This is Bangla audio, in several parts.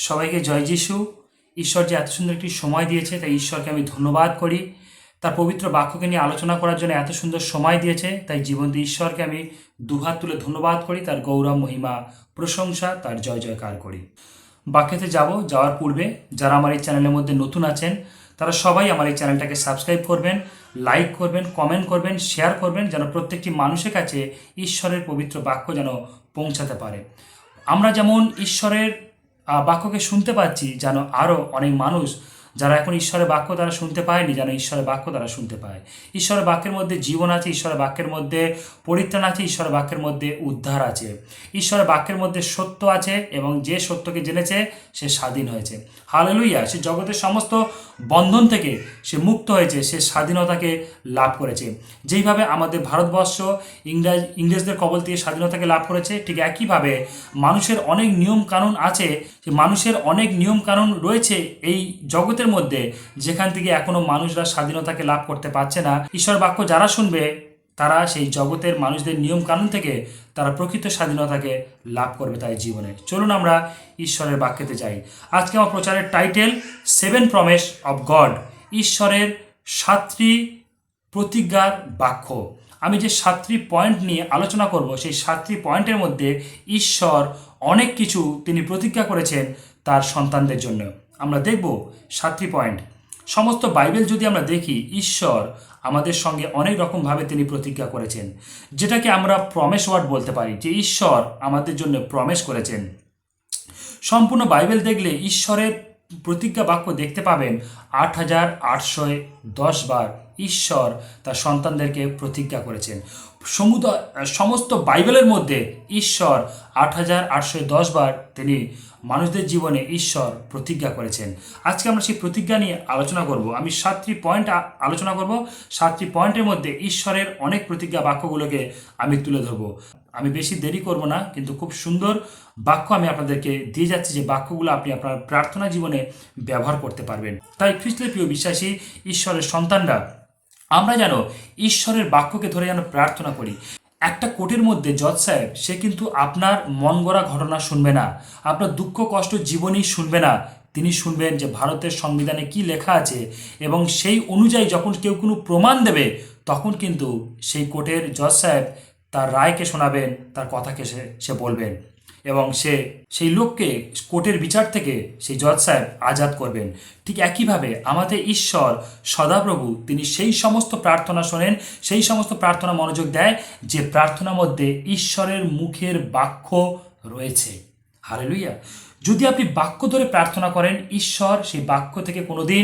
সবাইকে জয় যিশু। ঈশ্বর যে এত সুন্দর একটি সময় দিয়েছে তাই ঈশ্বরকে আমি ধন্যবাদ করি। তার পবিত্র বাক্যকে নিয়ে আলোচনা করার জন্য এত সুন্দর সময় দিয়েছে, তাই জীবন্ত ঈশ্বরকে আমি দুহাত তুলে ধন্যবাদ করি, তার গৌরব মহিমা প্রশংসা তার জয় জয়কার করি। বাক্যতে যাওয়ার পূর্বে যারা আমার এই চ্যানেলের মধ্যে নতুন আছেন তারা সবাই আমার এই চ্যানেলটাকে সাবস্ক্রাইব করবেন, লাইক করবেন, কমেন্ট করবেন, শেয়ার করবেন, যেন প্রত্যেকটি মানুষের কাছে ঈশ্বরের পবিত্র বাক্য যেন পৌঁছাতে পারে। আমরা যেমন ঈশ্বরের বাক্যকে শুনতে পাচ্ছি, যেন আরও অনেক মানুষ যারা এখন ঈশ্বরের বাক্য তারা শুনতে পায়নি, যেন ঈশ্বরের বাক্য তারা শুনতে পায়। ঈশ্বরের বাক্যের মধ্যে জীবন আছে, ঈশ্বরের বাক্যের মধ্যে পরিত্রাণ আছে, ঈশ্বরের বাক্যের মধ্যে উদ্ধার আছে, ঈশ্বরের বাক্যের মধ্যে সত্য আছে, এবং যে সত্যকে জেনেছে সে স্বাধীন হয়েছে। হালেলুইয়া! সে জগতের সমস্ত বন্ধন থেকে সে মুক্ত হয়েছে, সে স্বাধীনতাকে লাভ করেছে। যেইভাবে আমাদের ভারতবর্ষ ইংরেজদের কবল থেকে স্বাধীনতাকে লাভ করেছে, ঠিক একইভাবে মানুষের অনেক নিয়ম কানুন আছে, যে মানুষের অনেক নিয়ম কানুন রয়েছে এই জগতের মধ্যে, যেখান থেকে এখনও মানুষরা স্বাধীনতাকে লাভ করতে পারছে না। ঈশ্বর বাক্য যারা শুনবে তারা সেই জগতের মানুষদের নিয়ম কানুন থেকে তারা প্রকৃত স্বাধীনতাকে লাভ করবে তাই জীবনে। চলুন আমরা ঈশ্বরের বাক্যেতে যাই। আজকে আমার প্রচারের টাইটেল 7 প্রমিস অফ গড, ঈশ্বরের 7টি প্রতিজ্ঞার বাক্য। আমি যে 7টি পয়েন্ট নিয়ে আলোচনা করব, সেই 7টি পয়েন্টের মধ্যে ঈশ্বর অনেক কিছু তিনি প্রতিজ্ঞা করেছেন তার সন্তানদের জন্য। আমরা দেখব 7টি পয়েন্ট। সমস্ত বাইবেল যদি আমরা দেখি, ঈশ্বর আমাদের সঙ্গে অনেক রকমভাবে তিনি প্রতিজ্ঞা করেছেন, যেটাকে আমরা প্রমিস ওয়ার্ড বলতে পারি, যে ঈশ্বর আমাদের জন্য প্রমিস করেছেন। সম্পূর্ণ বাইবেল দেখলে ঈশ্বরের প্রতিজ্ঞা বাক্য দেখতে পাবেন 8810 বার ঈশ্বর তার সন্তানদেরকে প্রতিজ্ঞা করেছেন। সমস্ত বাইবেলের মধ্যে ঈশ্বর 8810 বার তিনি মানুষদের জীবনে ঈশ্বর প্রতিজ্ঞা করেছেন। আজকে আমরা সেই প্রতিজ্ঞা নিয়ে আলোচনা করব। আমি 7টি পয়েন্ট আলোচনা করব। 7টি পয়েন্টের মধ্যে ঈশ্বরের অনেক প্রতিজ্ঞা বাক্যগুলোকে আমি তুলে ধরব। আমি বেশি দেরি করব না, কিন্তু খুব সুন্দর বাক্য আমি আপনাদেরকে দিয়ে যাচ্ছি, যে বাক্যগুলো আপনি আপনার প্রার্থনা জীবনে ব্যবহার করতে পারবেন। তাই খ্রিস্টের প্রিয় বিশ্বাসী ঈশ্বরের সন্তানরা, আমরা যেন ঈশ্বরের বাক্যকে ধরে যেন প্রার্থনা করি। একটা কোর্টের মধ্যে জজ সাহেব সে কিন্তু আপনার মন গড়া ঘটনা শুনবে না, আপনার দুঃখ কষ্ট জীবনই শুনবে না। তিনি শুনবেন যে ভারতের সংবিধানে কি লেখা আছে, এবং সেই অনুযায়ী যখন কেউ কোনো প্রমাণ দেবে, তখন কিন্তু সেই কোর্টের জজ সাহেব তার রায়কে শোনাবেন, তার কথাকে সে বলবেন, এবং সেই লোককে কোর্টের বিচার থেকে সেই জজ সাহেব আজাদ করবেন। ঠিক একইভাবে আমাদের ঈশ্বর সদাপ্রভু তিনি সেই সমস্ত প্রার্থনা শোনেন, সেই সমস্ত প্রার্থনা মনোযোগ দেয় যে প্রার্থনার মধ্যে ঈশ্বরের মুখের বাক্য রয়েছে। হালেলুয়া! যদি আপনি বাক্য ধরে প্রার্থনা করেন, ঈশ্বর সেই বাক্য থেকে কোনোদিন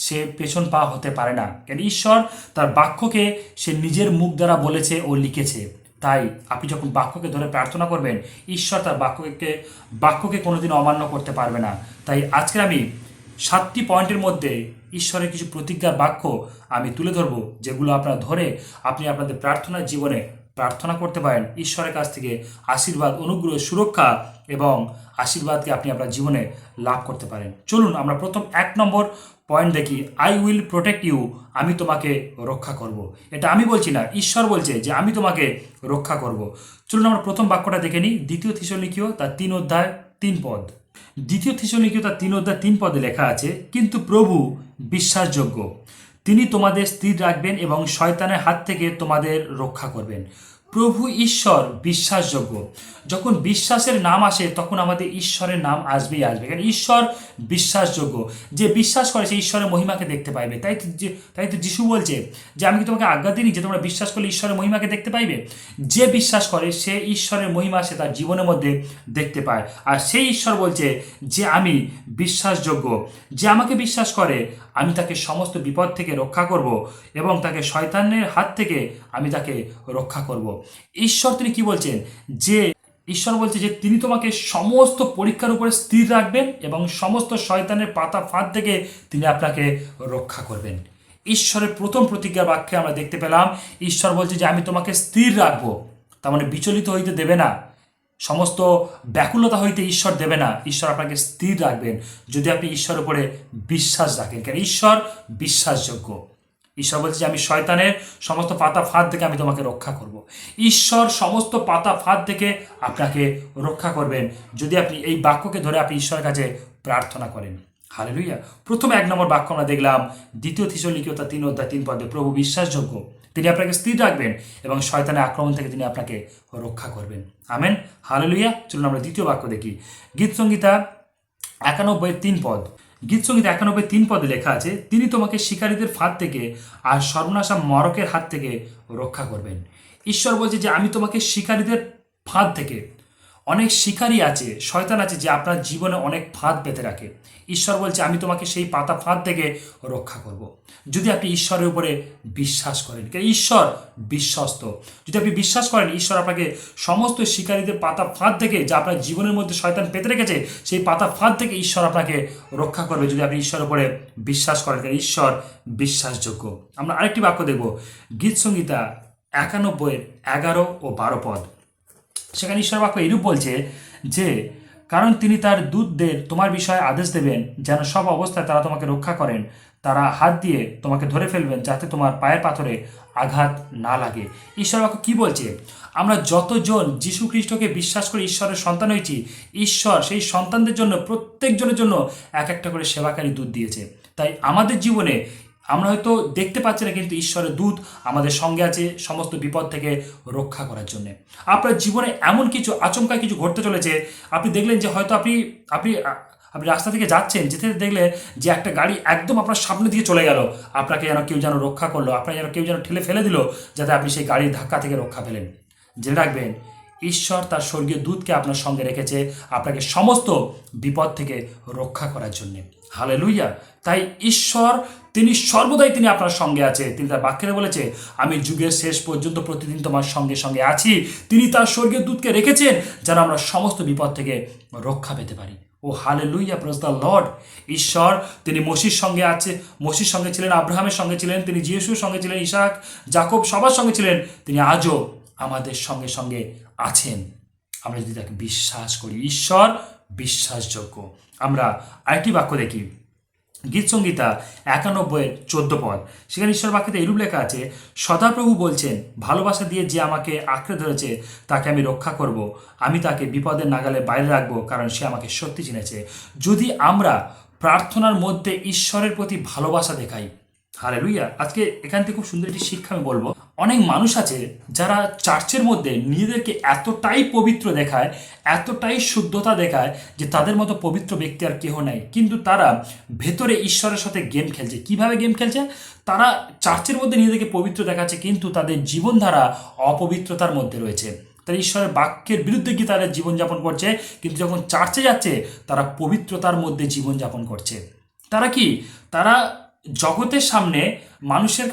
সে পেছন পা হতে পারে না, কেন ঈশ্বর তার বাক্যকে সে নিজের মুখ দ্বারা বলেছে ও লিখেছে। তাই আপনি যখন বাক্যকে ধরে প্রার্থনা করবেন, ঈশ্বর তার বাক্যকে কোনোদিন অমান্য করতে পারবে না। তাই আজকে আমি 7টি পয়েন্টের মধ্যে ঈশ্বরের কিছু প্রতিজ্ঞার বাক্য আমি তুলে ধরব, যেগুলো আপনারা ধরে আপনি আপনাদের প্রার্থনার জীবনে প্রার্থনা করতে পারেন, ঈশ্বরের কাছ থেকে আশীর্বাদ, অনুগ্রহ, সুরক্ষা এবং আশীর্বাদকে আপনি আপনার জীবনে লাভ করতে পারেন। চলুন আমরা প্রথম 1 নম্বর পয়েন্ট দেখি। আই উইল প্রোটেক্ট ইউ, আমি তোমাকে রক্ষা করব। এটা আমি বলছি না, ঈশ্বর বলছে যে আমি তোমাকে রক্ষা করব। চলুন আমরা প্রথম বাক্যটা দেখে নিই। 2 থিসলনিকীয় তার 3 অধ্যায় 3 পদ। 2 থিসলনিকীয় তার 3 অধ্যায় 3 পদে লেখা আছে, কিন্তু প্রভু বিশ্বাসযোগ্য, তিনি তোমাদের স্থির রাখবেন এবং শয়তানের হাত থেকে তোমাদের রক্ষা করবেন। প্রভু ঈশ্বর বিশ্বাসযোগ্য। যখন বিশ্বাসের নাম আসে তখন আমাদের ঈশ্বরের নাম আসবেই আসবে, কারণ ঈশ্বর বিশ্বাসযোগ্য। যে বিশ্বাস করে সে ঈশ্বরের মহিমাকে দেখতে পাইবে। তাই তো যিশু বলছে যে আমি কি তোমাকে আজ্ঞা দিইনি যে তোমরা বিশ্বাস করলে ঈশ্বরের মহিমাকে দেখতে পাইবে। যে বিশ্বাস করে সে ঈশ্বরের মহিমা সে তার জীবনের মধ্যে দেখতে পায়। আর সেই ঈশ্বর বলছে যে আমি বিশ্বাসযোগ্য, যে আমাকে বিশ্বাস করে আমি তাকে সমস্ত বিপদ থেকে রক্ষা করব, এবং তাকে শয়তানের হাত থেকে আমি তাকে রক্ষা করব। ঈশ্বর তিনি কি বলছেন, যে ঈশ্বর বলছে যে তিনি তোমাকে সমস্ত পরীক্ষার উপরে স্থির রাখবেন এবং সমস্ত শয়তানের পাতা ফাঁদ থেকে তিনি আপনাকে রক্ষা করবেন। ঈশ্বরের প্রথম প্রতিজ্ঞার বাক্যে আমরা দেখতে পেলাম ঈশ্বর বলছে যে আমি তোমাকে স্থির রাখবো, তার মানে বিচলিত হইতে দেবে না, সমস্ত ব্যাকুলতা হইতে ঈশ্বর দেবে না। ঈশ্বর আপনাকে স্থির রাখবেন যদি আপনি ঈশ্বরের উপরে বিশ্বাস রাখেন, কেন ঈশ্বর বিশ্বাসযোগ্য। ঈশ্বর বলছে যে আমি শয়তানের সমস্ত পাতা ফাঁদ থেকে আমি তোমাকে রক্ষা করব। ঈশ্বর সমস্ত পাতা ফাঁদ থেকে আপনাকে রক্ষা করবেন যদি আপনি এই বাক্যকে ধরে আপনি ঈশ্বরের কাছে প্রার্থনা করেন। হালেলুইয়া। প্রথমে 1 নম্বর বাক্য আমরা দেখলাম, 2 থিসলনিকীয় 3:3 প্রভু বিশ্বাসযোগ্য, তিনি আপনাকে স্থির রাখবেন এবং শয়তানের আক্রমণ থেকে তিনি আপনাকে রক্ষা করবেন। Amen, hallelujah. চলুন আমরা দ্বিতীয় বাক্য দেখি। গীতসংহিতা 91:3। গীতসংহিতা 91:3 লেখা আছে, তিনি তোমাকে শিকারীদের ফাঁদ থেকে আর সর্বনাশা মরকের হাত থেকে রক্ষা করবেন। ঈশ্বর বলছে যে আমি তোমাকে শিকারীদের ফাঁদ থেকে, অনেক শিকারী আছে, শয়তান আছে যে আপনার জীবনে অনেক ফাঁদ পেতে রাখে। ঈশ্বর বলছে আমি তোমাকে সেই পাতা ফাঁদ থেকে রক্ষা করব যদি আপনি ঈশ্বরের উপরে বিশ্বাস করেন। ঈশ্বর বিশ্বস্ত। যদি আপনি বিশ্বাস করেন ঈশ্বর আপনাকে সমস্ত শিকারীদের পাতা ফাঁদ থেকে, যা আপনার জীবনের মধ্যে শয়তান পেতে রেখেছে, সেই পাতা ফাঁদ থেকে ঈশ্বর আপনাকে রক্ষা করবে যদি আপনি ঈশ্বরের উপরে বিশ্বাস করেন। ঈশ্বর বিশ্বাসযোগ্য। আমরা আরেকটি বাক্য দেখব, গীতসংহিতা 91:11-12। সেখানে ঈশ্বর বাক্য এরূপ বলছে যে কারণ তিনি তার দূতদের তোমার বিষয়ে আদেশ দেবেন যেন সব অবস্থায় তারা তোমাকে রক্ষা করেন, তারা হাত দিয়ে তোমাকে ধরে ফেলবেন যাতে তোমার পায়ের পাথরে আঘাত না লাগে। ঈশ্বর বাক্য কী বলছে? আমরা যতজন যীশু খ্রিস্টকে বিশ্বাস করে ঈশ্বরের সন্তান হয়েছি, ঈশ্বর সেই সন্তানদের জন্য প্রত্যেকজনের জন্য এক একটা করে সেবাকারী দূত দিয়েছে। তাই আমাদের জীবনে আমরা হয়তো দেখতে পাচ্ছি না, কিন্তু ঈশ্বরের দূত আমাদের সঙ্গে আছে সমস্ত বিপদ থেকে রক্ষা করার জন্য। আপনার জীবনে এমন কিছু আচমকা কিছু ঘটতে চলেছে, আপনি দেখলেন যে হয়তো আপনি আপনি আপনি রাস্তা থেকে যাচ্ছেন, যেতে দেখলে যে একটা গাড়ি একদম আপনার সামনে দিয়ে চলে গেল, আপনাকে যেন কেউ যেন রক্ষা করলো, আপনাকে যেন কেউ যেন ঠেলে ফেলে দিল, যাতে আপনি সেই গাড়ির ধাক্কা থেকে রক্ষা পেলেন। জেনে রাখবেন ঈশ্বর তার স্বর্গীয় দূতকে আপনার সঙ্গে রেখেছে আপনাকে সমস্ত বিপদ থেকে রক্ষা করার জন্যে। হালেলুইয়া। তাই ঈশ্বর তিনি সর্বদাই তিনি আপনার সঙ্গে আছে। তিনি তার বাক্যে বলেছে আমি যুগের শেষ পর্যন্ত প্রতিদিন তোমার সঙ্গে সঙ্গে আছি। তিনি তার স্বর্গীয় দূতকে রেখেছেন যেন আমরা সমস্ত বিপদ থেকে রক্ষা পেতে পারি। ও হালেলুইয়া, প্রেজ দ্য লর্ড। ঈশ্বর তিনি মোশির সঙ্গে আছে, মোশির সঙ্গে ছিলেন, আব্রাহামের সঙ্গে ছিলেন, তিনি যিশুর সঙ্গে ছিলেন, ইসাক, যাকব সবার সঙ্গে ছিলেন। তিনি আজও আমাদের সঙ্গে সঙ্গে আছেন আমরা যদি তাকে বিশ্বাস করি। ঈশ্বর বিশ্বাসযোগ্য। আমরা আরেকটি বাক্য দেখি, গীতসংহিতা 91:14। সেখানে ঈশ্বর বাক্যতে এরূপ লেখা আছে, সদাপ্রভু বলছেন ভালোবাসা দিয়ে যে আমাকে আঁকড়ে ধরেছে তাকে আমি রক্ষা করব, আমি তাকে বিপদের নাগালে বাইরে রাখবো, কারণ সে আমাকে সত্যি চিনেছে। যদি আমরা প্রার্থনার মধ্যে ঈশ্বরের প্রতি ভালোবাসা দেখাই, হালেলুইয়া। আজকে এখান থেকে খুব সুন্দর একটি শিক্ষা আমি বলবো। অনেক মানুষ আছে যারা চার্চের মধ্যে নিজেদেরকে এতটাই পবিত্র দেখায়, এতটাই শুদ্ধতা দেখায় যে তাদের মতো পবিত্র ব্যক্তি আর কেহ নাই, কিন্তু তারা ভেতরে ঈশ্বরের সাথে গেম খেলছে। কিভাবে গেম খেলছে? তারা চার্চের মধ্যে নিজেদেরকে পবিত্র দেখাচ্ছে, কিন্তু তাদের জীবনধারা অপবিত্রতার মধ্যে রয়েছে। তারা ঈশ্বরের বাক্যের বিরুদ্ধে গিয়ে তারা জীবনযাপন করছে, কিন্তু যখন চার্চে যাচ্ছে তারা পবিত্রতার মধ্যে জীবনযাপন করছে। তারা কি? তারা জগতের সামনে, মানুষের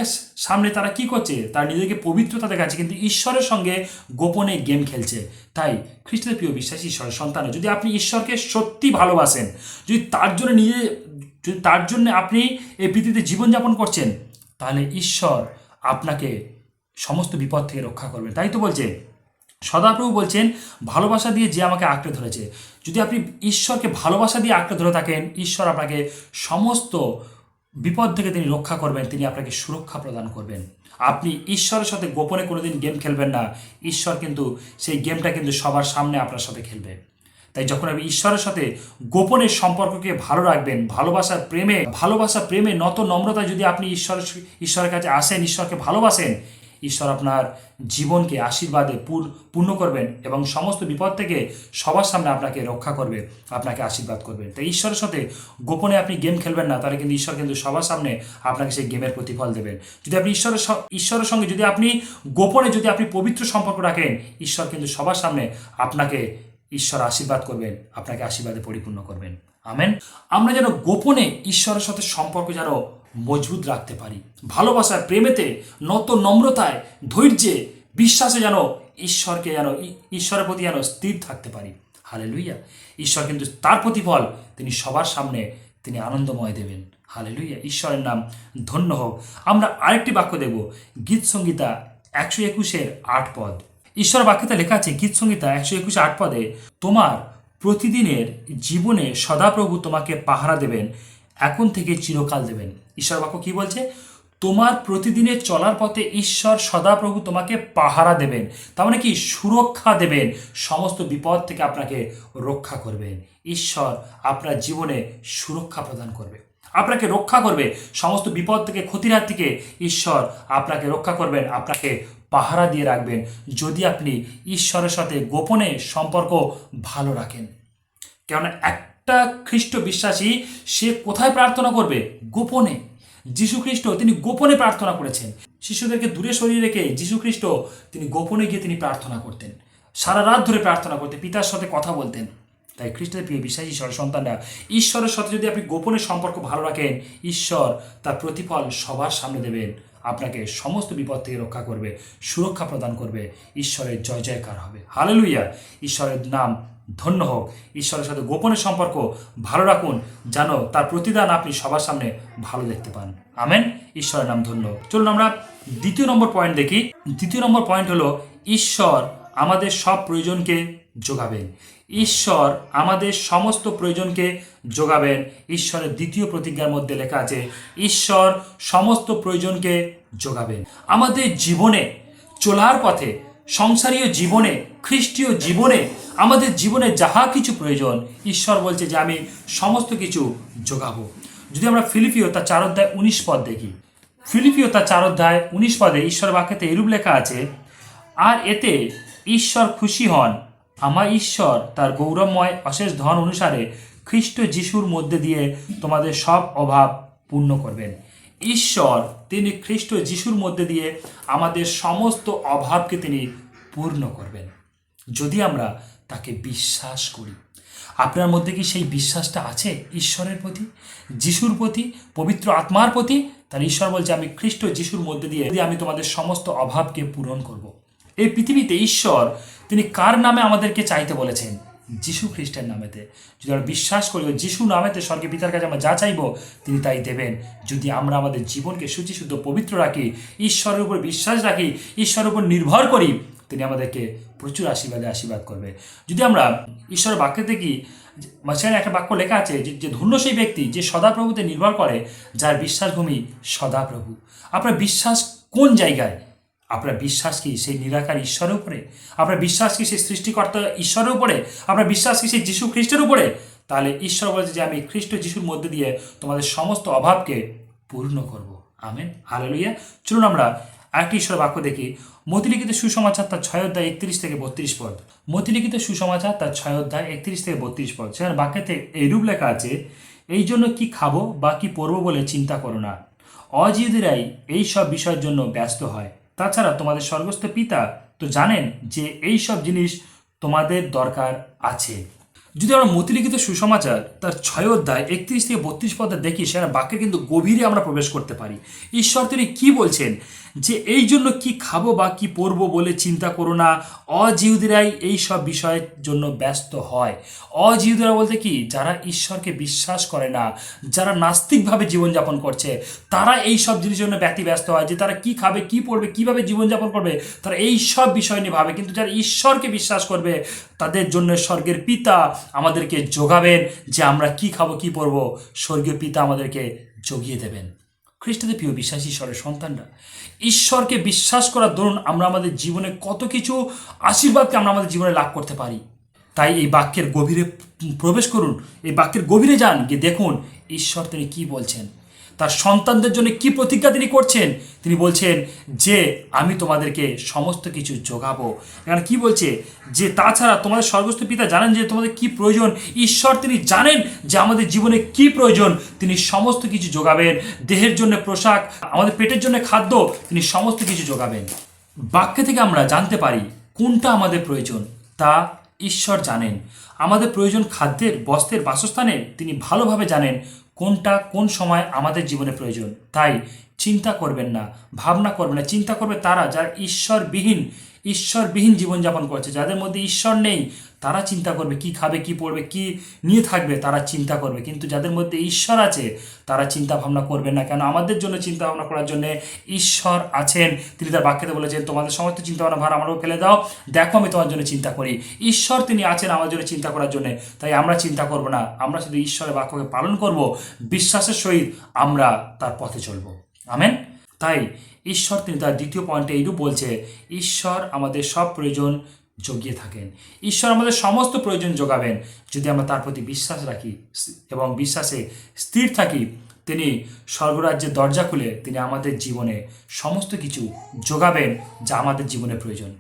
সামনে তারা কি করছে? তারা নিজেকে পবিত্রতা দেখাচ্ছে, কিন্তু ঈশ্বরের সঙ্গে গোপনে গেম খেলছে। তাই খ্রিস্টের প্রিয় বিশ্বাসী ঈশ্বরের সন্তান, যদি আপনি ঈশ্বরকে সত্যি ভালোবাসেন, যদি তার জন্য আপনি এই পৃথিবীতে জীবনযাপন করছেন, তাহলে ঈশ্বর আপনাকে সমস্ত বিপদ থেকে রক্ষা করবেন। তাই তো বলছে, সদাপ্রভু বলছেন ভালোবাসা দিয়ে যে আমাকে আঁকড়ে ধরেছে। যদি আপনি ঈশ্বরকে ভালোবাসা দিয়ে আঁকড়ে ধরে থাকেন, ঈশ্বর আপনাকে সমস্ত বিপদ থেকে তিনি রক্ষা করবেন, তিনি আপনাকে সুরক্ষা প্রদান করবেন। আপনি ঈশ্বরের সাথে গোপনে কোনোদিন গেম খেলবেন না। ঈশ্বর কিন্তু সেই গেমটা কিন্তু সবার সামনে আপনার সাথে খেলবে। তাই যখন আপনি ঈশ্বরের সাথে গোপনের সম্পর্ককে ভালো রাখবেন, ভালোবাসা প্রেমে নত নম্রতায় যদি আপনি ঈশ্বরের কাছে আসেন, ঈশ্বরকে ভালোবাসেন, ঈশ্বর আপনার জীবনকে আশীর্বাদে পূর্ণ করবেন এবং সমস্ত বিপদ থেকে সবার সামনে আপনাকে রক্ষা করবে, আপনাকে আশীর্বাদ করবেন। তাই ঈশ্বরের সাথে গোপনে আপনি গেম খেলবেন না, তাহলে কিন্তু ঈশ্বর কিন্তু সবার সামনে আপনাকে সেই গেমের প্রতিফল দেবেন। যদি আপনি ঈশ্বরের সঙ্গে যদি আপনি গোপনে যদি আপনি পবিত্র সম্পর্ক রাখেন, ঈশ্বর কিন্তু সবার সামনে আপনাকে ঈশ্বর আশীর্বাদ করবেন, আপনাকে আশীর্বাদে পরিপূর্ণ করবেন। আমেন। আমরা যেন গোপনে ঈশ্বরের সাথে সম্পর্ক যেন মজবুত রাখতে পারি, ভালোবাসায়, প্রেমেতে, নত নম্রতায়, ধৈর্যে, বিশ্বাসে যেন ঈশ্বরের প্রতি যেন স্থির থাকতে পারি। হালেলুইয়া। ঈশ্বর কিন্তু তার প্রতিফল তিনি সবার সামনে তিনি আনন্দময় দেবেন। হালেলুইয়া। ঈশ্বরের নাম ধন্য হোক। আমরা আরেকটি বাক্য দেব, গীতসংহিতা 121:8। ঈশ্বর বাক্যতে লেখা আছে, গীতসংহিতা 121:8, তোমার প্রতিদিনের জীবনে সদাপ্রভু তোমাকে পাহারা দেবেন, এখন থেকে চিরকাল দেবেন। ঈশ্বর বাক্য কি বলছে? তোমার প্রতিদিনের চলার পথে ঈশ্বর সদাপ্রভু তোমাকে পাহারা দেবেন, তার মানে কি সুরক্ষা দেবেন, সমস্ত বিপদ থেকে আপনাকে রক্ষা করবেন। ঈশ্বর আপনার জীবনে সুরক্ষা প্রদান করবে, আপনাকে রক্ষা করবে সমস্ত বিপদ থেকে, ক্ষতির হাত থেকে ঈশ্বর আপনাকে রক্ষা করবেন, আপনাকে পাহারা দিয়ে রাখবেন যদি আপনি ঈশ্বরের সাথে গোপনে সম্পর্ক ভালো রাখেন। কেননা একটা খ্রিস্ট বিশ্বাসী সে কোথায় প্রার্থনা করবে? গোপনে। যীশু খ্রিস্ট তিনি গোপনে প্রার্থনা করেছেন। শিশুদেরকে দূরে সরিয়ে রেখে যীশু খ্রিস্ট তিনি গোপনে গিয়ে তিনি প্রার্থনা করতেন, সারা রাত ধরে প্রার্থনা করতেন, পিতার সাথে কথা বলতেন। তাই খ্রিস্টের প্রিয় বিশ্বাসী ঈশ্বরের সন্তানরা, ঈশ্বরের সাথে যদি আপনি গোপনে সম্পর্ক ভালো রাখেন, ঈশ্বর তার প্রতিফল সবার সামনে দেবেন, আপনাকে সমস্ত বিপদ থেকে রক্ষা করবে, সুরক্ষা প্রদান করবে, ঈশ্বরের জয় জয়কার হবে। হালেলুয়া! ঈশ্বরের নাম ধন্য হোক। ঈশ্বরের সাথে গোপনের সম্পর্ক ভালো রাখুন, যেন তার প্রতিদান আপনি সবার সামনে ভালো দেখতে পান। আমেন। ঈশ্বরের নাম ধন্য। চলুন আমরা দ্বিতীয় নম্বর পয়েন্ট দেখি। দ্বিতীয় নম্বর পয়েন্ট হলো ঈশ্বর আমাদের সব প্রয়োজনকে যোগাবেন। ঈশ্বর আমাদের সমস্ত প্রয়োজনকে যোগাবেন। ঈশ্বরের দ্বিতীয় প্রতিজ্ঞার মধ্যে লেখা আছে ঈশ্বর সমস্ত প্রয়োজনকে যোগাবেন। আমাদের জীবনে চলার পথে, সংসারীয় জীবনে, খ্রিস্টীয় জীবনে, আমাদের জীবনে যাহা কিছু প্রয়োজন ঈশ্বর বলছে যে আমি সমস্ত কিছু যোগাবো। যদি আমরা ফিলিপিও তার 4:19 পদ দেখি, ফিলিপিও তার 4:19 পদে ঈশ্বর বাক্যেতে এরূপ লেখা আছে, আর এতে ঈশ্বর খুশি হন, আমার ঈশ্বর তার গৌরবময় অশেষ ধন অনুসারে খ্রিস্ট যিশুর মধ্যে দিয়ে তোমাদের সব অভাব পূর্ণ করবেন। ঈশ্বর তিনি খ্রিস্ট যিশুর মধ্যে দিয়ে আমাদের সমস্ত অভাবকে তিনি পূর্ণ করবেন যদি আমরা তাকে বিশ্বাস করি। আপনার মধ্যে কি সেই বিশ্বাসটা আছে ঈশ্বরের প্রতি, যিশুর প্রতি, পবিত্র আত্মার প্রতি? তাহলে ঈশ্বর বলছে আমি খ্রিস্ট যিশুর মধ্যে দিয়ে আমি তোমাদের সমস্ত অভাবকে পূরণ করব। এই পৃথিবীতে ঈশ্বর তিনি কার নামে আমাদেরকে চাইতে বলেছেন? যিশু খ্রিস্টের নামেতে। যদি আমরা বিশ্বাস করি ও যিশু নামেতে স্বর্গে পিতার কাছে আমরা যা চাইব তিনি তাই দেবেন। যদি আমরা আমাদের জীবনকে শুচিশুদ্ধ পবিত্র রাখি, ঈশ্বরের উপর বিশ্বাস রাখি, ঈশ্বরের উপর নির্ভর করি, তিনি আমাদেরকে প্রচুর আশীর্বাদ করবে। যদি আমরা ঈশ্বরের বাক্যে দেখি, সেখানে একটা বাক্য লেখা আছে যে ধন্য সেই ব্যক্তি যে সদাপ্রভুতে নির্ভর করে, যার বিশ্বাসভূমি সদাপ্রভু। আপনার বিশ্বাস কোন জায়গায়? আপনার বিশ্বাস কি সেই নিরাকার ঈশ্বরের উপরে? আপনার বিশ্বাস কি সেই সৃষ্টিকর্তা ঈশ্বরের উপরে? আপনার বিশ্বাস কি সেই যীশু খ্রিস্টের উপরে? তাহলে ঈশ্বর বলছে যে আমি খ্রিস্ট যিশুর মধ্যে দিয়ে তোমাদের সমস্ত অভাবকে পূর্ণ করব। Amen, hallelujah. চলুন আমরা আরেকটি ঈশ্বরের বাক্য দেখি। মতিলিখিত সুসমাচার তার 6:31-32 পদ। মতিলিখিত সুসমাচার তার 6:31-32 পদ। সেখানে বাক্যেতে এইরূপ লেখা আছে, এই জন্য কি খাবো বা কি পরবো বলে চিন্তা করো না, অজিদেরাই এই সব বিষয়ের জন্য ব্যস্ত হয়। তাছাড়া তোমাদের স্বর্গস্থ পিতা তো জানেন যে এই সব জিনিস তোমাদের দরকার আছে। যদি আমরা মতিলিখিত সুসমাচার তার 6:31-32 পদে দেখি, সেখানে বাক্যে কিন্তু গভীরে আমরা প্রবেশ করতে পারি। ঈশ্বর তিনি কি বলছেন যে এই জন্য কি খাবো বা কি পরবো বলে চিন্তা করো না, অজিহুদিরাই এই সব বিষয়ের জন্য ব্যস্ত হয়। অজিহুদিরা বলতে কি? যারা ঈশ্বরকে বিশ্বাস করে না, যারা নাস্তিকভাবে জীবনযাপন করছে, তারা এই সব জিনিসের জন্য ব্যস্ত হয় যে তারা কি খাবে, কি পড়বে, কিভাবে জীবনযাপন করবে, তারা এই সব বিষয় নিয়ে ভাবে। কিন্তু যারা ঈশ্বরকে বিশ্বাস করবে তাদের জন্য স্বর্গের পিতা আমাদেরকে যোগাবেন, যে আমরা কি খাবো, কি পরবো, স্বর্গীয় পিতা আমাদেরকে জগিয়ে দেবেন। খ্রিস্টদের প্রিয় বিশ্বাসী ঈশ্বরের সন্তানরা, ঈশ্বরকে বিশ্বাস করার দরুন আমরা আমাদের জীবনে কত কিছু আশীর্বাদকে আমরা আমাদের জীবনে লাভ করতে পারি। তাই এই বাক্যের গভীরে প্রবেশ করুন, এই বাক্যের গভীরে যান, গিয়ে দেখুন ঈশ্বর তিনি কি বলছেন, তার সন্তানদের জন্য কি প্রতিজ্ঞা তিনি করছেন। তিনি বলছেন যে আমি তোমাদেরকে সমস্ত কিছু যোগাবো। এখানে কি বলছে? যে তাছাড়া তোমাদের স্বর্গস্থ পিতা জানেন যে তোমাদের কি প্রয়োজন। ঈশ্বর তিনি জানেন যে আমাদের জীবনে কি প্রয়োজন, তিনি সমস্ত কিছু যোগাবেন। দেহের জন্য পোশাক, আমাদের পেটের জন্য খাদ্য, তিনি সমস্ত কিছু যোগাবেন। বাক্য থেকে আমরা জানতে পারি কোনটা আমাদের প্রয়োজন, তা ঈশ্বর জানেন। আমাদের প্রয়োজন খাদ্যের, বস্ত্রের, বাসস্থানের তিনি ভালোভাবে জানেন কোনটা কোন সময় আমাদের জীবনে প্রয়োজন। তাই চিন্তা করবেন না, ভাবনা করবেন না। চিন্তা করবে তারা যারা ঈশ্বরবিহীন জীবনযাপন করছে, যাদের মধ্যে ঈশ্বর নেই, তারা চিন্তা করবে কি খাবে, কি পড়বে, কি নিয়ে থাকবে, তারা চিন্তা করবে। কিন্তু যাদের মধ্যে ঈশ্বর আছে তারা চিন্তা ভাবনা করবেন না। কেন? আমাদের জন্য চিন্তা ভাবনা করার জন্য ঈশ্বর আছেন। তিনি তার বাক্যতে বলেছেন তোমাদের সমস্ত চিন্তা ভাবনা ভার আমার উপর ফেলে দাও, দেখো আমি তোমার জন্য চিন্তা করি। ঈশ্বর তিনি আছেন আমার জন্য চিন্তা করার জন্য। তাই আমরা চিন্তা করব না, আমরা শুধু ঈশ্বরের বাক্যকে পালন করব, বিশ্বাসের সহিত আমরা তার পথে চলব। আমেন। তাই ঈশ্বর তিনি তার দ্বিতীয় পয়েন্টে এইরূপ বলছে, ঈশ্বর আমাদের সব প্রয়োজন জগিয়ে থাকেন। ঈশ্বর আমাদের সমস্ত প্রয়োজন যোগাবেন যদি আমরা তার প্রতি বিশ্বাস রাখি এবং বিশ্বাসে স্থির থাকি। তিনি স্বর্গরাজ্যের দরজা খুলে তিনি আমাদের জীবনে সমস্ত কিছু যোগাবেন যা আমাদের জীবনে প্রয়োজন।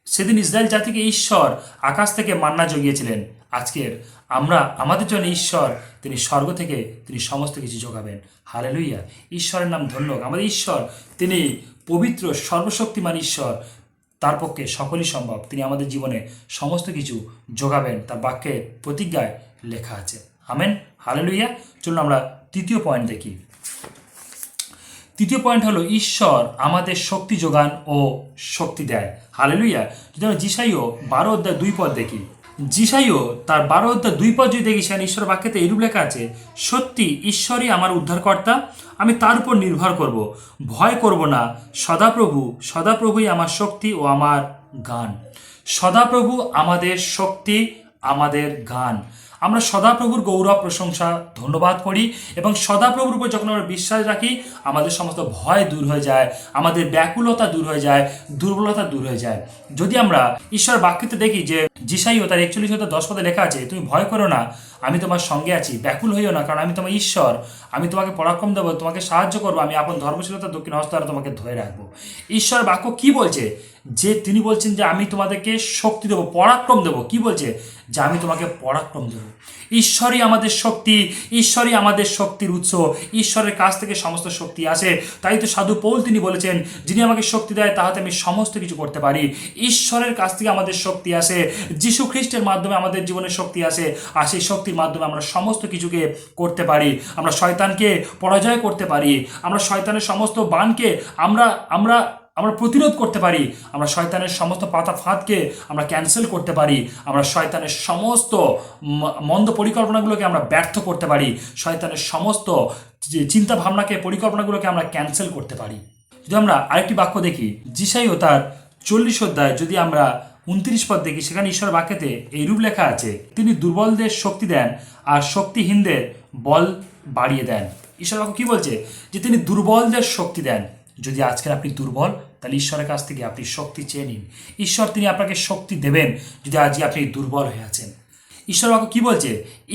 সেদিন ইসরায়েল জাতিকে ঈশ্বর আকাশ থেকে মান্না জগিয়েছিলেন। আজকের আমরা আমাদের জন্য ঈশ্বর তিনি স্বর্গ থেকে তিনি সমস্ত কিছু যোগাবেন। হালেলুইয়া, ঈশ্বরের নাম ধন্য হোক। আমাদের ঈশ্বর তিনি পবিত্র সর্বশক্তিমান ঈশ্বর, তার পক্ষে সকলই সম্ভব। তিনি আমাদের জীবনে সমস্ত কিছু যোগাবেন, তার বাক্যে প্রতিজ্ঞায় লেখা আছে। Amen, hallelujah. চলুন আমরা তৃতীয় পয়েন্ট দেখি। তৃতীয় পয়েন্ট হলো ঈশ্বর আমাদের শক্তি যোগান ও শক্তি দেয়। হালেলুইয়া। যদি আমরা যিশাইও 12:2 দেখি, যিশাইও তার 12:2 যদি দেখি, সেখানে ঈশ্বর বাক্যেতে এইরূপ লেখা আছে, সত্যি ঈশ্বরই আমার উদ্ধারকর্তা, আমি তার উপর নির্ভর করব, ভয় করব না। সদাপ্রভুই আমার শক্তি ও আমার গান। সদাপ্রভু আমাদের শক্তি, আমাদের গান। আমরা সদাপ্রভুর গৌরব প্রশংসা ধন্যবাদ করি এবং সদাপ্রভুর উপর যখন আমরা বিশ্বাস রাখি, আমাদের সমস্ত ভয় দূর হয়ে যায়, আমাদের ব্যাকুলতা দূর হয়ে যায়, দুর্বলতা দূর হয়ে যায়। যদি আমরা ঈশ্বর বাক্যতে দেখি যে যিশাইও তার 41:10 লেখা আছে, তুমি ভয় করো না, আমি তোমার সঙ্গে আছি, ব্যাকুল হইও না, কারণ আমি তোমার ঈশ্বর, আমি তোমাকে পরাক্রম দেবো, তোমাকে সাহায্য করবো, আমি আপন ধর্মশীলতা দক্ষিণ হস্ত দ্বারা তোমাকে ধরে রাখবো। ঈশ্বর বাক্য কি বলছে? যে তিনি বলছেন যে আমি তোমাদেরকে শক্তি দেবো, পরাক্রম দেবো। কি বলছে? যে আমি তোমাকে পরাক্রম দেবো। ঈশ্বরই আমাদের শক্তি, ঈশ্বরই আমাদের শক্তির উৎস, ঈশ্বরের কাছ থেকে সমস্ত শক্তি আসে। তাই তো সাধু পৌল তিনি বলেছেন, যিনি আমাকে শক্তি দেয় তাহাতে আমি সমস্ত কিছু করতে পারি। ঈশ্বরের কাছ থেকে আমাদের শক্তি আসে, যীশু খ্রিস্টের মাধ্যমে আমাদের জীবনে শক্তি আসে, আর সেই শক্তির মাধ্যমে আমরা সমস্ত কিছুকে করতে পারি। আমরা শয়তানকে পরাজয় করতে পারি, আমরা শয়তানের সমস্ত বাণকে আমরা প্রতিরোধ করতে পারি, আমরা শয়তানের সমস্ত পাতা ফাঁদকে আমরা ক্যান্সেল করতে পারি, আমরা শয়তানের সমস্ত মন্দ পরিকল্পনাগুলোকে আমরা ব্যর্থ করতে পারি, শয়তানের সমস্ত চিন্তা ভাবনাকে পরিকল্পনাগুলোকে আমরা ক্যান্সেল করতে পারি। যদি আমরা আরেকটি বাক্য দেখি, যিশাইও তার 40 যদি আমরা 29 পদ দেখি, সেখানে ঈশ্বর বাক্যেতে এইরূপ লেখা আছে, তিনি দুর্বলদের শক্তি দেন আর শক্তিহীনদের বল বাড়িয়ে দেন। ঈশ্বর বাক্য কি বলছে? যে তিনি দুর্বলদের শক্তি দেন। যদি আজকের আপনি দুর্বল, তাহলে ঈশ্বরের কাছ থেকে আপনি শক্তি চেয়ে নিন। ঈশ্বর তিনি আপনাকে শক্তি দেবেন যদি আজকে আপনি দুর্বল হয়ে আছেন। ঈশ্বর বাক্য কি বলছে?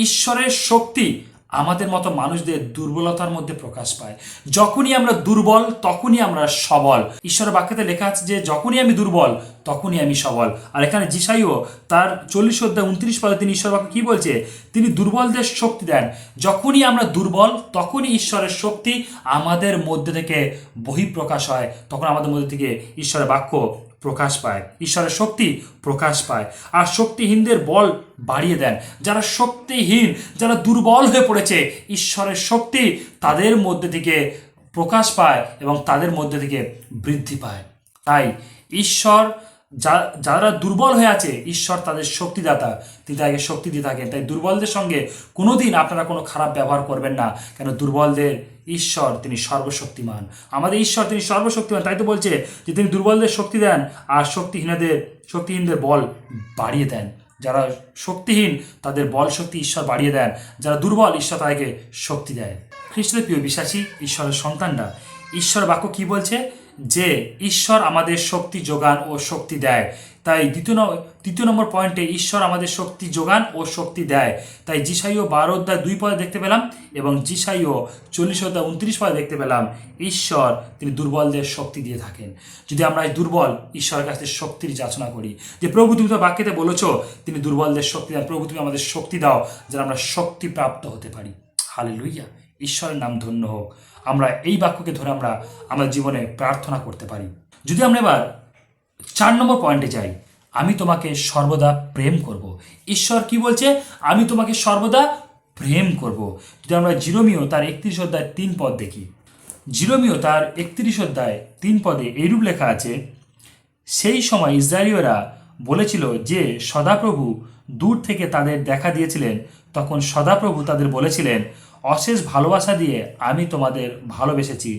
ঈশ্বরের শক্তি আমাদের মতো মানুষদের দুর্বলতার মধ্যে প্রকাশ পায়। যখনই আমরা দুর্বল তখনই আমরা সবল। ঈশ্বরের বাক্যতে লেখা আছে যে যখনই আমি দুর্বল তখনই আমি সবল। আর এখানে যিশাইও তার 40:29 তিনি ঈশ্বর বাক্য কি বলছে? তিনি দুর্বলদের শক্তি দেন। যখনই আমরা দুর্বল তখনই ঈশ্বরের শক্তি আমাদের মধ্যে থেকে বহিঃপ্রকাশ হয়, তখন আমাদের মধ্যে থেকে ঈশ্বরের বাক্য প্রকাশ পায়, ঈশ্বরের শক্তি প্রকাশ পায়। আর শক্তিহীনদের বল বাড়িয়ে দেন। যারা শক্তিহীন, যারা দুর্বল হয়ে পড়েছে, ঈশ্বরের শক্তি তাদের মধ্যে থেকে প্রকাশ পায় এবং তাদের মধ্যে থেকে বৃদ্ধি পায়। তাই ঈশ্বর যারা দুর্বল হয়ে আছে, ঈশ্বর তাদের শক্তিদাতা, তিনি তাকে শক্তি দিয়ে থাকেন। তাই দুর্বলদের সঙ্গে কোনোদিন আপনারা কোনো খারাপ ব্যবহার করবেন না, কেন দুর্বলদের ঈশ্বর তিনি সর্বশক্তিমান। আমাদের ঈশ্বর তিনি সর্বশক্তিমান। তাই তো বলছে যে তিনি দুর্বলদের শক্তি দেন আর শক্তিহীনদের বল বাড়িয়ে দেন। যারা শক্তিহীন তাদের বল শক্তি ঈশ্বর বাড়িয়ে দেন, যারা দুর্বল ঈশ্বর তাদেরকে শক্তি দেয়। খ্রিস্টের প্রিয় বিশ্বাসী ঈশ্বরের সন্তানরা, ঈশ্বর বাক্য কি বলছে? যে ঈশ্বর আমাদের শক্তি যোগান ও শক্তি দেয়। তাই তৃতীয় নম্বর পয়েন্টে ঈশ্বর আমাদের শক্তি যোগান ও শক্তি দেয়। তাই যিশাইও 12:2 দেখতে পেলাম এবং যিশাইও 40:29 দেখতে পেলাম, ঈশ্বর তিনি দুর্বলদের শক্তি দিয়ে থাকেন। যদি আমরা দুর্বল, ঈশ্বরের কাছে শক্তির যাচনা করি যে প্রভু তুমি তো বাক্যেতে বলেছো তিনি দুর্বলদের শক্তি দেন, প্রভু তুমি আমাদের শক্তি দাও যেন আমরা শক্তি প্রাপ্ত হতে পারি। হালেলুইয়া, ঈশ্বরের নাম ধন্য হোক। আমরা এই বাক্যকে ধরে আমরা আমার জীবনে প্রার্থনা করতে পারি। যদি আমরা এবার 4 নম্বর পয়েন্টে যাই, আমি তোমাকে সর্বদা প্রেম করব। ঈশ্বর কি বলছে? আমি তোমাকে সর্বদা প্রেম করব। যদি আমরা জিরোমিও তার 31:3 দেখি, জিরোমিও তার 31:3 এইরূপ লেখা আছে, সেই সময় ইসরায়েলীয়রা বলেছিল যে সদাপ্রভু দূর থেকে তাদের দেখা দিয়েছিলেন, তখন সদাপ্রভু তাদের বলেছিলেন, অশেষ ভালোবাসা দিয়ে আমি তোমাদের ভালোবেসেছি,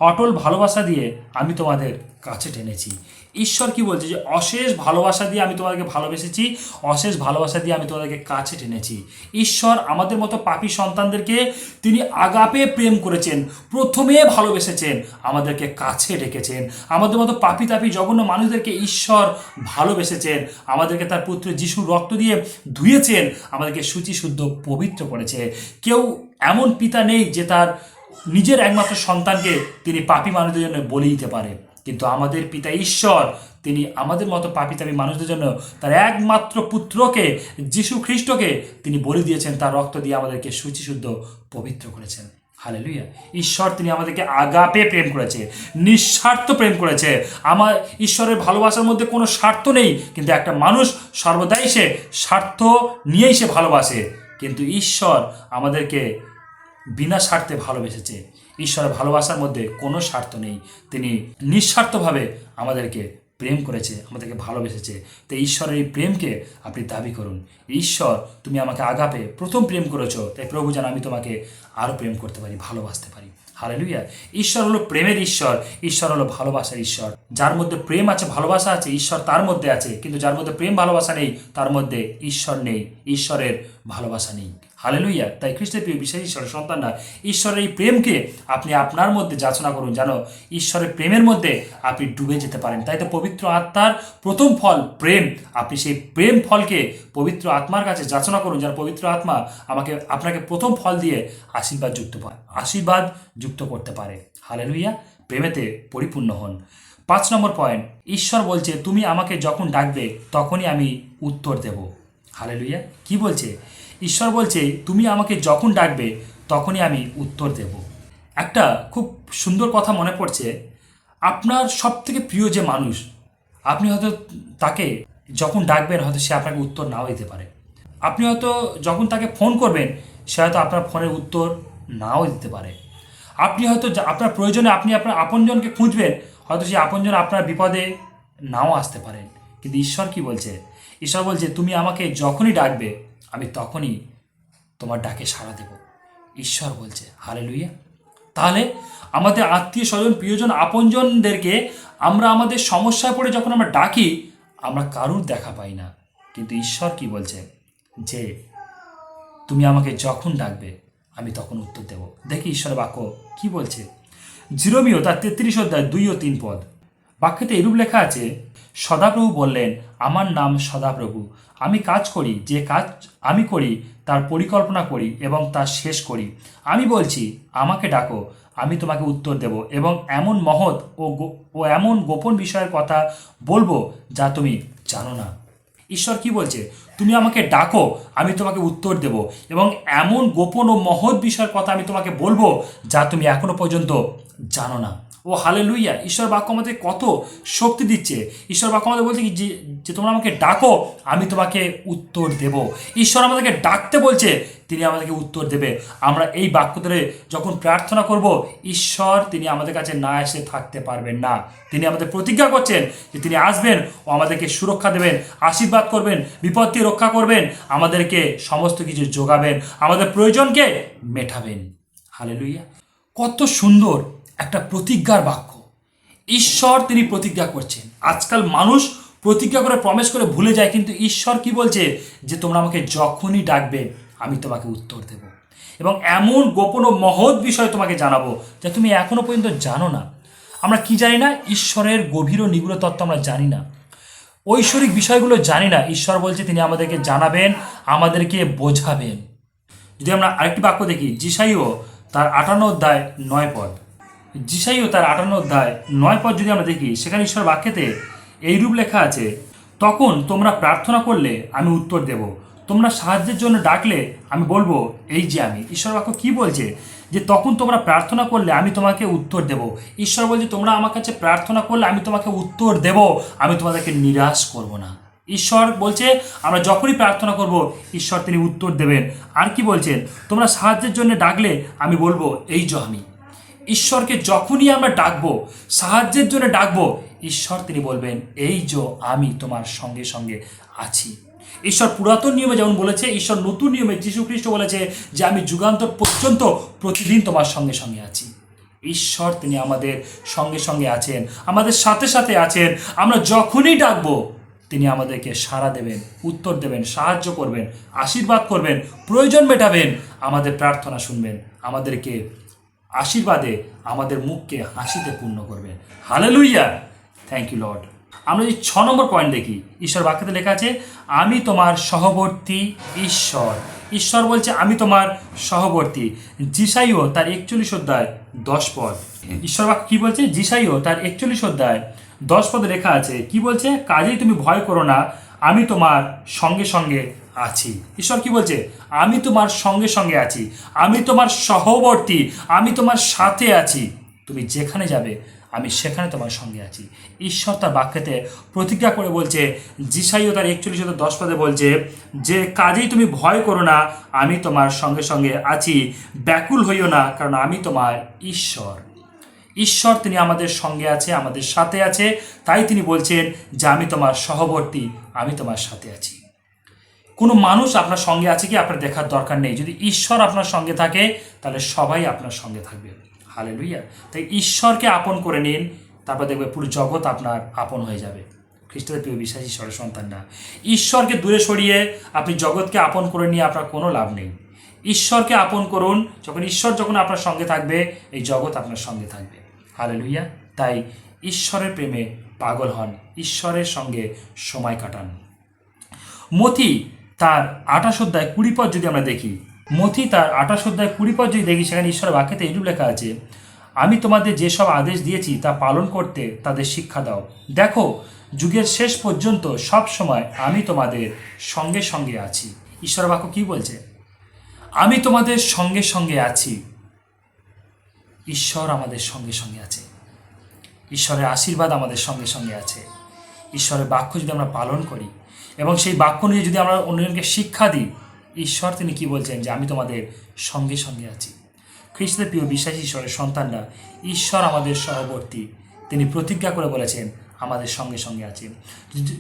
অটল ভালোবাসা দিয়ে আমি তোমাদের কাছে টেনেছি। ঈশ্বর কি বলছে? যে অশেষ ভালোবাসা দিয়ে আমি তোমাদেরকে ভালোবেসেছি, অশেষ ভালোবাসা দিয়ে আমি তোমাদেরকে কাছে টেনেছি। ঈশ্বর আমাদের মতো পাপী সন্তানদেরকে তিনি আগাপে প্রেম করেছেন, প্রথমে ভালোবেসেছেন, আমাদেরকে কাছে ডেকেছেন। আমাদের মতো পাপী তাপী জঘন্য মানুষদেরকে ঈশ্বর ভালোবেসেছেন, আমাদেরকে তার পুত্র যিশুর রক্ত দিয়ে ধুয়েছেন, আমাদেরকে শুচি শুদ্ধ পবিত্র করেছে। কেউ এমন পিতা নেই যে তার নিজের একমাত্র সন্তানকে তিনি পাপী মানুষদের জন্য বলি দিতে পারে, কিন্তু আমাদের পিতা ঈশ্বর তিনি আমাদের মতো পাপী তাপী মানুষদের জন্য তার একমাত্র পুত্রকে যিশু খ্রিস্টকে তিনি বলি দিয়েছেন, তার রক্ত দিয়ে আমাদেরকে শুচিশুদ্ধ পবিত্র করেছেন। হালেলুয়া! ঈশ্বর তিনি আমাদেরকে আগাপে প্রেম করেছে, নিঃস্বার্থ প্রেম করেছে। আমার ঈশ্বরের ভালোবাসার মধ্যে কোনো স্বার্থ নেই, কিন্তু একটা মানুষ সর্বদাই সে স্বার্থ নিয়েই সে ভালোবাসে, কিন্তু ঈশ্বর আমাদেরকে বিনা স্বার্থে ভালোবেসেছে। ঈশ্বরের ভালোবাসার মধ্যে কোনো স্বার্থ নেই, তিনি নিঃস্বার্থভাবে আমাদেরকে প্রেম করেছে, আমাদেরকে ভালোবেসেছে। তো ঈশ্বরের এই প্রেমকে আপনি দাবি করুন। ঈশ্বর, তুমি আমাকে আগাপে প্রথম প্রেম করেছো, তাই প্রভু যেন আমি তোমাকে আরও প্রেম করতে পারি, ভালোবাসতে পারি। হালেলুয়া! ঈশ্বর হলো প্রেমের ঈশ্বর, ঈশ্বর হলো ভালোবাসার ঈশ্বর। যার মধ্যে প্রেম আছে, ভালোবাসা আছে, ঈশ্বর তার মধ্যে আছে। কিন্তু যার মধ্যে প্রেম ভালোবাসা নেই, তার মধ্যে ঈশ্বর নেই, ঈশ্বরের ভালোবাসা নেই। হালেলুয়া! তাই খ্রিস্টের প্রিয় বিশেষ ঈশ্বরের সন্তানরা, ঈশ্বরের এই প্রেমকে আপনি আপনার মধ্যে যাচনা করুন, যেন ঈশ্বরের প্রেমের মধ্যে আপনি ডুবে যেতে পারেন। তাই তো পবিত্র আত্মার প্রথম ফল প্রেম। আপনি সেই প্রেম ফলকে পবিত্র আত্মার কাছে যাচনা করুন, যেন পবিত্র আত্মা আপনাকে প্রথম ফল দিয়ে আশীর্বাদ যুক্ত করতে পারে। হালেলুয়া! প্রেমেতে পরিপূর্ণ হন। 5 নম্বর পয়েন্ট, ঈশ্বর বলছে তুমি আমাকে যখন ডাকবে তখনই আমি উত্তর দেব। হালেলুয়া! কি বলছে? ঈশ্বর বলছে তুমি আমাকে যখন ডাকবে তখনই আমি উত্তর দেব। একটা খুব সুন্দর কথা মনে পড়ছে, আপনার সব থেকে প্রিয় যে মানুষ, আপনি হয়তো তাকে যখন ডাকবেন হয়তো সে আপনাকে উত্তর নাও দিতে পারে। আপনি হয়তো যখন তাকে ফোন করবেন সে হয়তো আপনার ফোনের উত্তর নাও দিতে পারে। আপনি হয়তো আপনার প্রয়োজনে আপনি আপনার আপনজনকে খুঁজবেন, হয়তো সেই আপনজন আপনার বিপদে নাও আসতে পারেন। কিন্তু ঈশ্বর কি বলছে? ঈশ্বর বলছে তুমি আমাকে যখনই ডাকবে আমি তখনই তোমার ডাকে সাড়া দেব। ঈশ্বর বলছে। হালেলুয়া! তাহলে আমাদের আত্মীয় স্বজন, প্রিয়জন, আপনজনদেরকে আমরা আমাদের সমস্যায় পড়ে যখন আমরা ডাকি, আমরা কারুর দেখা পাই না, কিন্তু ঈশ্বর কি বলছে? যে তুমি আমাকে যখন ডাকবে আমি তখন উত্তর দেব। দেখি ঈশ্বরের বাক্য কি বলছে। জিরোমিও তার 33 অধ্যায় 2 ও 3 পদ বাক্যতে এরূপ লেখা আছে, সদাপ্রভু বললেন, আমার নাম সদাপ্রভু, আমি কাজ করি, যে কাজ আমি করি তার পরিকল্পনা করি এবং তা শেষ করি। আমি বলছি আমাকে ডাকো, আমি তোমাকে উত্তর দেব এবং এমন মহৎ ও এমন গোপন বিষয়ের কথা বলবো যা তুমি জানো না। ঈশ্বর কি বলছে? তুমি আমাকে ডাকো, আমি তোমাকে উত্তর দেব এবং এমন গোপন ও মহৎ বিষয়ের কথা আমি তোমাকে বলবো যা তুমি এখনো পর্যন্ত জানো না। ও হালেলুয়া! ঈশ্বর বাক্য আমাদের কত শক্তি দিচ্ছে। ঈশ্বর বাক্য আমাদের বলছে কি যে তোমরা আমাকে ডাকো, আমি তোমাকে উত্তর দেব। ঈশ্বর আমাদেরকে ডাকতে বলছে, তিনি আমাদেরকে উত্তর দেবে। আমরা এই বাক্য ধরে যখন প্রার্থনা করব, ঈশ্বর তিনি আমাদের কাছে না এসে থাকতে পারবেন না। তিনি আমাদের প্রতিজ্ঞা করছেন যে তিনি আসবেন ও আমাদেরকে সুরক্ষা দেবেন, আশীর্বাদ করবেন, বিপদ থেকে রক্ষা করবেন, আমাদেরকে সমস্ত কিছু যোগাবেন, আমাদের প্রয়োজনকে মেটাবেন। হালেলুয়া! কত সুন্দর একটা প্রতিজ্ঞার বাক্য। ঈশ্বর তিনি প্রতিজ্ঞা করছেন। আজকাল মানুষ প্রতিজ্ঞা করে প্রমিস করে ভুলে যায়, কিন্তু ঈশ্বর কি বলছে? যে তোমরা আমাকে যখনই ডাকবে আমি তোমাকে উত্তর দেব এবং এমন গোপন ও মহৎ বিষয় তোমাকে জানাবো যা তুমি এখনো পর্যন্ত জানো না। আমরা কি জানি না? ঈশ্বরের গভীর ও নিগুড় তত্ত্ব আমরা জানি না, ঐশ্বরিক বিষয়গুলো জানি না। ঈশ্বর বলছে তিনি আমাদেরকে জানাবেন, আমাদেরকে বোঝাবেন। যদি আমরা আরেকটি বাক্য দেখি, যিশাইও তার 58 অধ্যায় 9 পদ, যিশাইও তার 58 অধ্যায় 9 পদ যদি আমরা দেখি, সেখানে ঈশ্বর বাক্যেতে এইরূপ লেখা আছে, তখন তোমরা প্রার্থনা করলে আমি উত্তর দেব, তোমরা সাহায্যের জন্য ডাকলে আমি বলবো এই যে আমি। ঈশ্বর বাক্য কি বলছে? যে তখন তোমরা প্রার্থনা করলে আমি তোমাকে উত্তর দেব। ঈশ্বর বলছে তোমরা আমার কাছে প্রার্থনা করলে আমি তোমাকে উত্তর দেব, আমি তোমাদেরকে নিরাশ করব না। ঈশ্বর বলছে আমরা যখনই প্রার্থনা করব ঈশ্বর তিনি উত্তর দেবেন। আর কি বলছেন? তোমরা সাহায্যের জন্য ডাকলে আমি বলবো এই যে আমি। ঈশ্বরকে যখনই আমরা ডাকবো, সাহায্যের জন্য ডাকবো, ঈশ্বর তিনি বলবেন এই যে আমি তোমার সঙ্গে সঙ্গে আছি। ঈশ্বর পুরাতন নিয়মে যেমন বলেছে, ঈশ্বর নতুন নিয়মে যীশু খ্রিস্ট বলেছে যে আমি যুগান্তর পর্যন্ত প্রতিদিন তোমার সঙ্গে সঙ্গে আছি। ঈশ্বর তিনি আমাদের সঙ্গে সঙ্গে আছেন, আমাদের সাথে সাথে আছেন। আমরা যখনই ডাকবো তিনি আমাদেরকে সাড়া দেবেন, উত্তর দেবেন, সাহায্য করবেন, আশীর্বাদ করবেন, প্রয়োজন মেটাবেন, আমাদের প্রার্থনা শুনবেন, আমাদেরকে আশীর্বাদে আমাদের মুখকে হাসিতে পূর্ণ করবেন। Hallelujah, thank you lord. আমরা যদি 6 নম্বর পয়েন্ট দেখি, ঈশ্বর বাক্যতে লেখা আছে আমি তোমার সহবর্তী ঈশ্বর। ঈশ্বর বলছে আমি তোমার সহবর্তী। যিশাইও তার 41 অধ্যায় 10 পদ, ঈশ্বর বাক্য কি বলছে? যিশাইও তার 41 অধ্যায় 10 পদে লেখা আছে, কি বলছে? কাজেই তুমি ভয় করো না, আমি তোমার সঙ্গে সঙ্গে আছি। ঈশ্বর কি বলছে? আমি তোমার সঙ্গে সঙ্গে আছি, আমি তোমার সহবর্তী, আমি তোমার সাথে আছি। তুমি যেখানে যাবে আমি সেখানে তোমার সঙ্গে আছি। ঈশ্বর তার বাক্যতে প্রতিজ্ঞা করে বলছে, যিশাইও তার 41:10 পদে বলছে যে কাজেই তুমি ভয় করো না, আমি তোমার সঙ্গে সঙ্গে আছি, ব্যাকুল হইও না, কারণ আমি তোমার ঈশ্বর। ঈশ্বর তিনি আমাদের সঙ্গে আছে, আমাদের সাথে আছে, তাই তিনি বলছেন যে আমি তোমার সহবর্তী, আমি তোমার সাথে আছি। কোনো মানুষ আপনার সঙ্গে আছে কি আপনার দেখার দরকার নেই। যদি ঈশ্বর আপনার সঙ্গে থাকে তাহলে সবাই আপনার সঙ্গে থাকবে। হালেলুইয়া। তাই ঈশ্বরকে আপন করে নিন, তারপর দেখবে পুরো জগৎ আপনার আপন হয়ে যাবে। খ্রিস্টের প্রিয় বিশ্বাসী ঈশ্বরের সন্তানরা, ঈশ্বরকে দূরে সরিয়ে আপনি জগৎকে আপন করে নিয়ে আপনার কোনো লাভ নেই। ঈশ্বরকে আপন করুন, ঈশ্বর যখন আপনার সঙ্গে থাকবে এই জগৎ আপনার সঙ্গে থাকবে। হালেলুইয়া। তাই ঈশ্বরের প্রেমে পাগল হন, ঈশ্বরের সঙ্গে সময় কাটান। মথি তার 28 অধ্যায় 20 পদ যদি আমরা দেখি, মথি তার 28 অধ্যায় 20 পদ যদি দেখি, সেখানে ঈশ্বরের বাক্যতে এইরূপ লেখা আছে, আমি তোমাদের যেসব আদেশ দিয়েছি তা পালন করতে তাদের শিক্ষা দাও। দেখো, যুগের শেষ পর্যন্ত সব সময় আমি তোমাদের সঙ্গে সঙ্গে আছি। ঈশ্বরের বাক্য কি বলছে? আমি তোমাদের সঙ্গে সঙ্গে আছি। ঈশ্বর আমাদের সঙ্গে সঙ্গে আছে, ঈশ্বরের আশীর্বাদ আমাদের সঙ্গে সঙ্গে আছে। ঈশ্বরের বাক্য যদি আমরা পালন করি এবং সেই বাক্য নিয়ে যদি আমরা অন্যজনকে শিক্ষা দিই, ঈশ্বর তিনি কি বলছেন? যে আমি তোমাদের সঙ্গে সঙ্গে আছি। খ্রিস্টের প্রিয় বিশ্বাসী ঈশ্বরের সন্তানরা, ঈশ্বর আমাদের সহবর্তী, তিনি প্রতিজ্ঞা করে বলেছেন আমাদের সঙ্গে সঙ্গে আছে।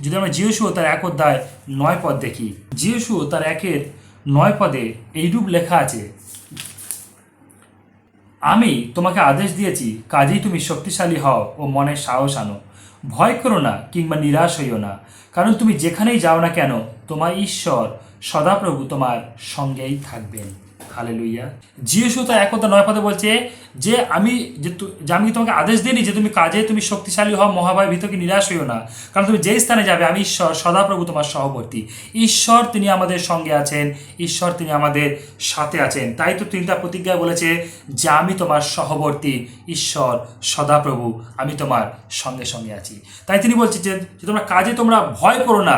যদি আমরা যিশু তার 1 অধ্যায় 9 পদ দেখি, যিশু তার 1:9 পদে এইরূপ লেখা আছে, আমি তোমাকে আদেশ দিয়েছি, কাজেই তুমি শক্তিশালী হও ও মনে সাহস আনো। ভয় করো না কিংবা নিরাশ হইও না, কারণ তুমি যেখানেই যাও না কেন তোমার ঈশ্বর সদাপ্রভু তোমার সঙ্গেই থাকবেন। হালেলুইয়া। যিশু তার 1 অধ্যায় 9 পদে বলছে যে আমি তোমাকে আদেশ দিইনি যে তুমি কাজে তুমি শক্তিশালী হও, মহাভয় ভীতকে নিরাশ হইও না, কারণ তুমি যেই স্থানে যাবে আমি ঈশ্বর সদাপ্রভু তোমার সহবর্তী। ঈশ্বর তিনি আমাদের সঙ্গে আছেন, ঈশ্বর তিনি আমাদের সাথে আছেন। তাই তো তিনি তার প্রতিজ্ঞায় বলেছে যে আমি তোমার সহবর্তী, ঈশ্বর সদাপ্রভু, আমি তোমার সঙ্গে সঙ্গে আছি। তাই তিনি বলছে যে তোমরা কাজে তোমরা ভয় করো না,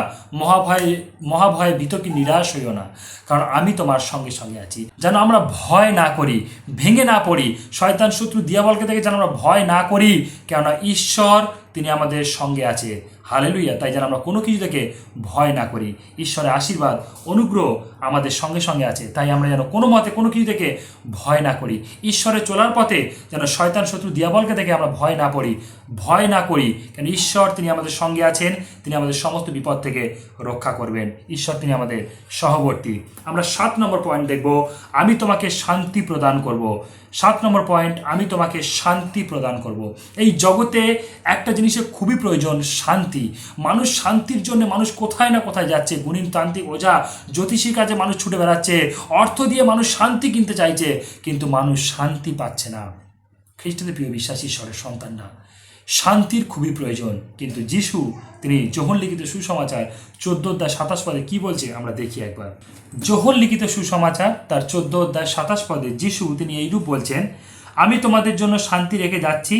মহাভয়ে ভীতকে নিরাশ হইও না, কারণ আমি তোমার সঙ্গে সঙ্গে আছি। যেন আমরা ভয় না করি, ভেঙে না পড়ি, শয়তান শত্রু দিয়াবলকে থেকে যেন আমরা ভয় না করি, কেননা ঈশ্বর তিনি আমাদের সঙ্গে আছে। হালেলুইয়া। তাই যেন আমরা কোনো কিছু থেকে ভয় না করি, ঈশ্বরের আশীর্বাদ অনুগ্রহ আমাদের সঙ্গে সঙ্গে আছে। তাই আমরা যেন কোনো মতে কোনো কিছু থেকে ভয় না করি, ঈশ্বরের চলার পথে যেন শয়তান শত্রু দিয়াবলকে থেকে আমরা ভয় না করি, কেন ঈশ্বর তিনি আমাদের সঙ্গে আছেন, তিনি আমাদের সমস্ত বিপদ থেকে রক্ষা করবেন। ঈশ্বর তিনি আমাদের সহবর্তী। আমরা 7 নম্বর পয়েন্ট দেখব, আমি তোমাকে শান্তি প্রদান করব। 7 নম্বর পয়েন্ট, আমি তোমাকে শান্তি প্রদান করব। এই জগতে একটা জিনিসের খুবই প্রয়োজন, শান্তি। মানুষ শান্তির জন্য মানুষ কোথায় না কোথায় যাচ্ছে, গুণিন তান্ত্রিক ওঝা জ্যোতিষীর কাছে মানুষ ছুটে বেড়াচ্ছে, অর্থ দিয়ে মানুষ শান্তি কিনতে চাইছে, কিন্তু মানুষ শান্তি পাচ্ছে না। খ্রিস্টদের প্রিয় বিশ্বাসী ঈশ্বরের সন্তানরা, শান্তির খুবই প্রয়োজন। কিন্তু যিশু তিনি যোহন লিখিত সুসমাচার 14 অধ্যায় 27 পদে কি বলছে আমরা দেখি একবার। যোহন লিখিত সুসমাচার তার 14 অধ্যায় 27 পদে যিশু তিনি এইরূপ বলছেন, আমি তোমাদের জন্য শান্তি রেখে যাচ্ছি,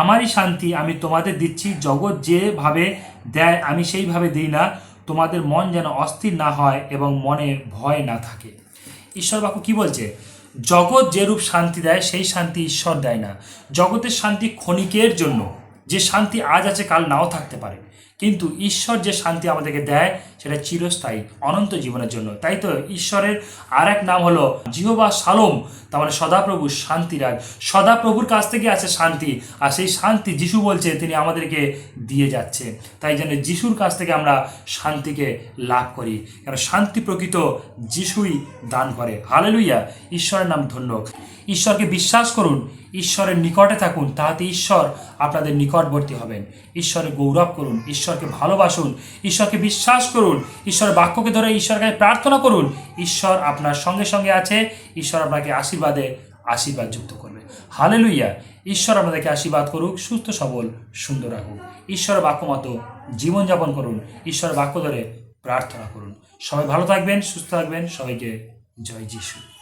আমারই শান্তি আমি তোমাদের দিচ্ছি। জগৎ যেভাবে দেয় আমি সেইভাবে দিই না, তোমাদের মন যেন অস্থির না হয় এবং মনে ভয় না থাকে। ঈশ্বর বাক্য কি বলছে? জগৎ যেরূপ শান্তি দেয় সেই শান্তি ঈশ্বর দেয় না। জগতের শান্তি ক্ষণিকের জন্য, যে শান্তি আজ আছে কাল নাও থাকতে পারে, কিন্তু ঈশ্বর যে শান্তি আমাদেরকে দেয় সেটা চিরস্থায়ী, অনন্ত জীবনের জন্য। তাই তো ঈশ্বরের আর এক নাম হলো জিহোবা শালোম, তার মানে সদাপ্রভু শান্তিরাজ। সদাপ্রভুর কাছ থেকে আছে শান্তি, আর সেই শান্তি যিশু বলছে তিনি আমাদেরকে দিয়ে যাচ্ছে। তাই জন্য যিশুর কাছ থেকে আমরা শান্তিকে লাভ করি, কারণ শান্তি প্রকৃত যিশুই দান করে। হালেলুইয়া, ঈশ্বরের নাম ধন্য। ঈশ্বরকে বিশ্বাস করুন, ঈশ্বরের নিকটে থাকুন, তাহাতে ঈশ্বর আপনাদের নিকটবর্তী হবেন। ঈশ্বরের গৌরব করুন, ঈশ্বরকে ভালোবাসুন, ঈশ্বরকে বিশ্বাস করুন, ঈশ্বরের বাক্যকে ধরে ঈশ্বরের কাছে প্রার্থনা করুন। ঈশ্বর আপনার সঙ্গে সঙ্গে আছে, ঈশ্বর আপনাকে আশীর্বাদ যুক্ত করবে। হালেলুইয়া, ঈশ্বর আপনাদেরকে আশীর্বাদ করুক, সুস্থ সবল সুন্দর রাখুক। ঈশ্বরের বাক্য মতো জীবনযাপন করুন, ঈশ্বরের বাক্য ধরে প্রার্থনা করুন। সবাই ভালো থাকবেন, সুস্থ থাকবেন। সবাইকে জয় যিশু।